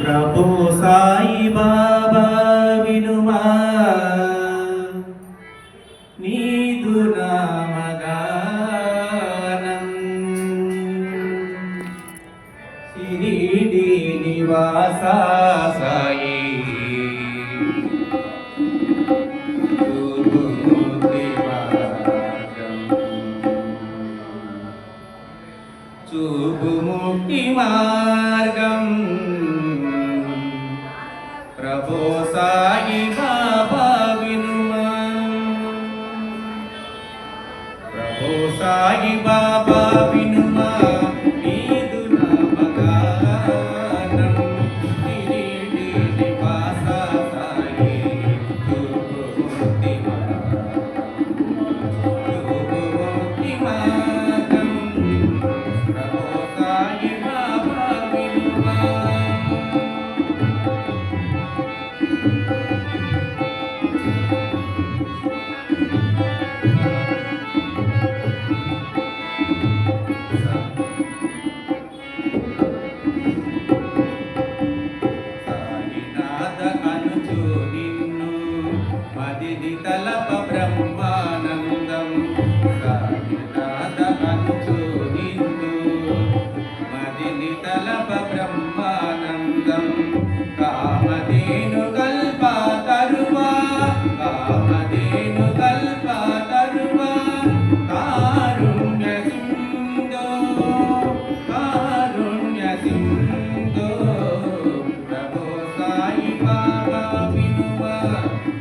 ప్రభు సాయి బాబా వినుమా నీదు నామగానం షిరిడి నివాస సాయి చూపు ముక్తి మార్గం ప్రభు సాయి బాబా వినుమా ప్రభు సాయి బాబా వినుమా నీదు నామగానం షిరిడి నివాస సాయి చూపు ముక్తి మార్గం ప్రభు సాయి బాబా వినుమా మదిని తలప బ్రహ్మానందం సాయినాథ అనుచు నిన్ను మదిని తలప బ్రహ్మానందం కామధేను కల్ప తరువా కామధేను కల్ప తరువా కారుణ్య సింధో కారుణ్య సింధో ప్రభు సాయి బాబా వినుమా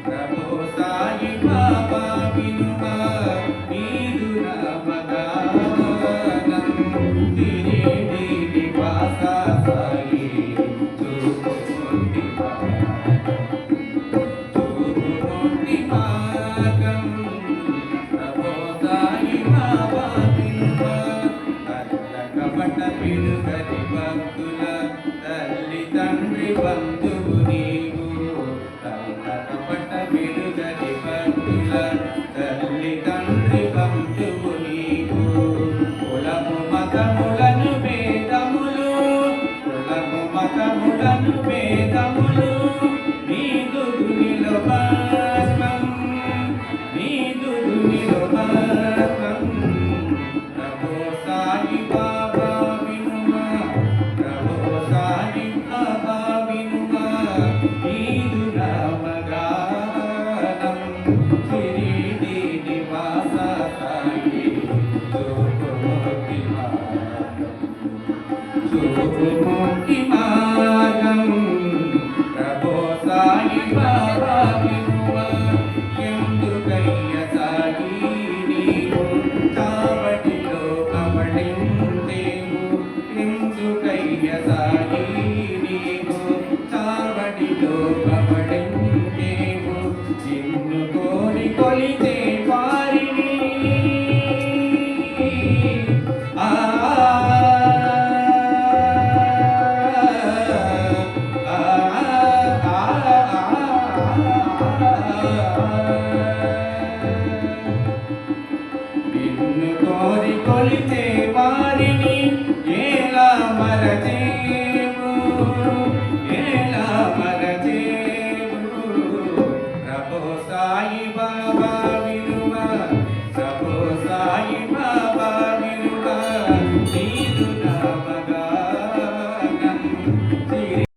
ప్రభు సాయి బాబా వినుమా నీదు నామగానం షిరిడి నివాస సాయి చూపు ముక్తి మార్గం ప్రభు సాయి బాబా వినుమా కపట పిడుగని భక్తుల తల్లి తండ్రి బంధువు నీవు కపట పిడుగని భక్తుల తల్లి తండ్రి బంధువు నీవు కులము మతములను భేదములు కులము మతములను భేదములు నీదు దునిలో భాస్మం నీదు దునిలో భాస్మం ప్రభు సాయి బాబా వినుమా ప్రభు సాయి బాబా వినుమా నీదు నామగానం షిరిడి నివాస సాయి చూపు ముక్తి మార్గం ప్రభు సాయి బాబా